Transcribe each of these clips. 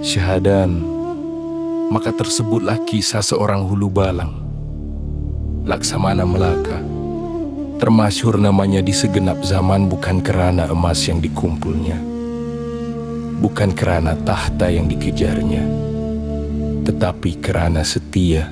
Syahadan, maka tersebutlah kisah seorang hulu balang, Laksamana Melaka. Termasyhur namanya di segenap zaman bukan kerana emas yang dikumpulnya, bukan kerana tahta yang dikejarnya, tetapi kerana setia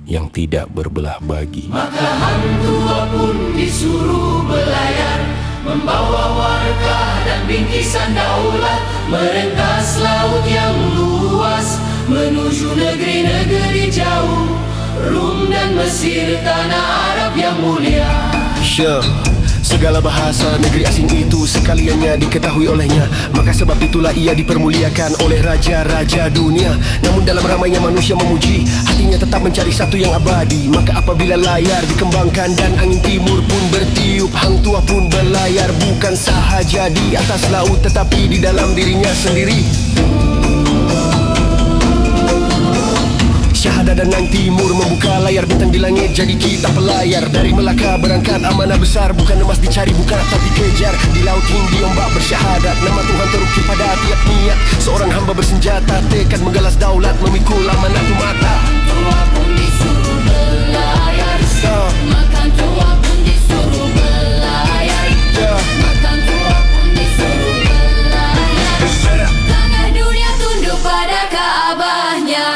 yang tidak berbelah bagi. Maka hang tua pun disuruh belayar, membawa warkah dan bingkisan daulat, merentas laut yang luas, menuju negeri-negeri jauh, Rum dan Mesir, tanah Arab yang mulia. Segala bahasa negeri asing itu sekaliannya diketahui olehnya. Maka sebab itulah ia dipermuliakan oleh raja-raja dunia. Namun dalam ramainya manusia memuji, hatinya tetap mencari satu yang abadi. Maka apabila layar dikembangkan dan angin timur pun bertiup, hang tua pun berlayar bukan sahaja di atas laut, tetapi di dalam dirinya sendiri. Syahadah dan Nang Timur membuka layar bintang di langit, jadi kita pelayar. Dari Melaka berangkat amanah besar, bukan emas dicari, bukan harta dikejar. Di laut tinggi ombak bersyahadat, nama Tuhan terukir pada tiap niat. Seorang hamba bersenjata, tekad menggalas daulat, memikul amanah tu mata. Tua pun disuruh belayar, makan tua pun disuruh belayar, makan tua pun disuruh belayar. Tanah dunia tunduk pada Kaabahnya.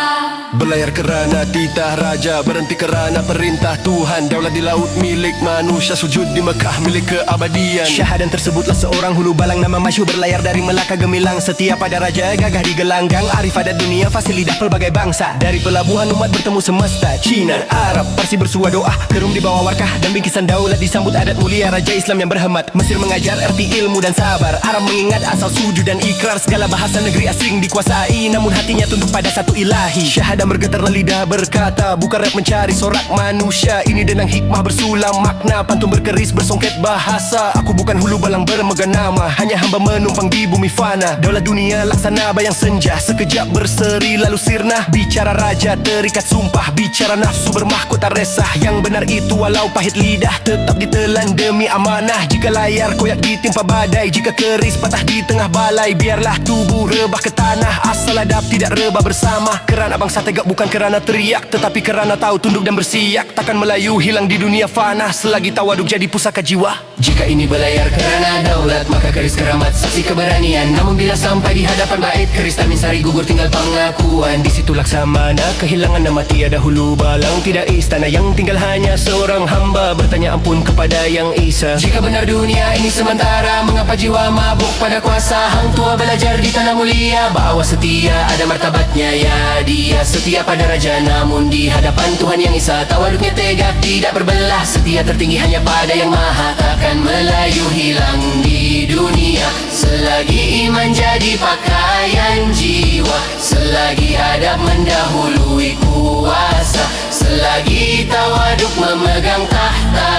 Berlayar kerana titah raja, berhenti kerana perintah Tuhan. Daulat di laut milik manusia, sujud di Mekah milik keabadian. Syahadan tersebutlah seorang hulu balang, nama masyhur berlayar dari Melaka gemilang. Setia pada raja, gagah di gelanggang, arif adat dunia, fasih lidah pelbagai bangsa. Dari pelabuhan umat bertemu semesta, Cina, Arab, Parsi bersua doa. Kerum di bawah warkah dan bingkisan daulat disambut adat mulia raja Islam yang berhemat. Mesir mengajar erti ilmu dan sabar, Arab mengingat asal sujud dan ikrar. Segala bahasa negeri asing dikuasai, namun hatinya tunduk pada satu ilahi. Syahadah bergetarlah lidah berkata, bukan rap mencari sorak manusia. Ini denang hikmah bersulam makna, pantun berkeris bersongket bahasa. Aku bukan hulu balang bermegah nama, hanya hamba menumpang di bumi fana. Daulat dunia laksana bayang senja, sekejap berseri lalu sirna. Bicara raja terikat sumpah, bicara nafsu bermahkota resah. Yang benar itu walau pahit lidah, tetap ditelan demi amanah. Jika layar koyak ditimpa badai, jika keris patah di tengah balai, biarlah tubuh rebah ke tanah. Asal adab tidak rebah bersama, kerana bangsa tegak bukan kerana teriak, tetapi kerana tahu tunduk dan bersiak. Takkan Melayu hilang di dunia fana selagi tawaduk jadi pusaka jiwa. Jika ini belayar kerana daulat, maka keris keramat saksi keberanian. Namun bila sampai di hadapan bait keris Tamin Sari gugur tinggal pengakuan. Di situ Laksamana kehilangan nama, tiada hulu balang, tidak istana yang tinggal hanya seorang hamba bertanya ampun kepada Yang Esa. Jika benar dunia ini sementara, mengapa jiwa mabuk pada kuasa? Hang tua belajar di tanah mulia, bahwa setia ada martabatnya. Ya, dia setia pada raja, namun di hadapan Tuhan Yang Esa tawaduknya tegak tidak berbelah. Setia tertinggi hanya pada Yang Maha. Takkan Melayu hilang di dunia selagi iman jadi pakaian jiwa, selagi adab mendahului kuasa, selagi tawaduk memegang tahta.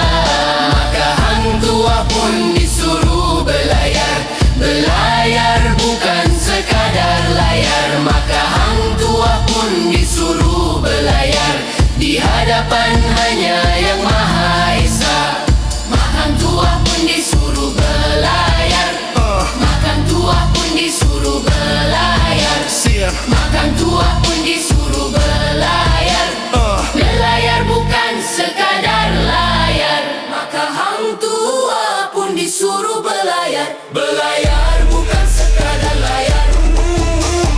Maka hang tua pun disuruh belayar, belayar bukan sekadar layar. Maka hang tua pun disuruh belayar, di hadapan hanya Yang Maha Esa. Makan tua pun disuruh belayar, makan tua pun disuruh belayar, makan tua pun disuruh belayar, belayar bukan sekadar layar. Maka hang tua pun disuruh belayar, belayar bukan sekadar layar.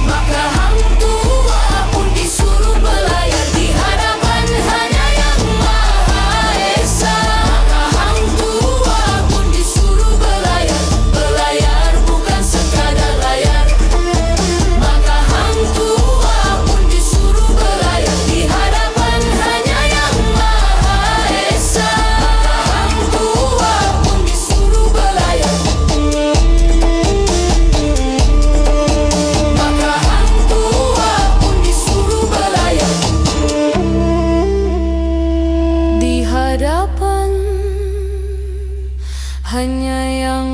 Maka hang tua pun disuruh belayar, di hadapan hanya Yang Maha Esa. Maka hang tua pun disuruh belayar, belayar bukan sekadar layar. Maka hang tua pun disuruh belayar, di hadapan hanya Yang Maha Esa. Maka hang tua pun disuruh belayar, maka hang tua pun disuruh belayar. Di hadapan hanya Yang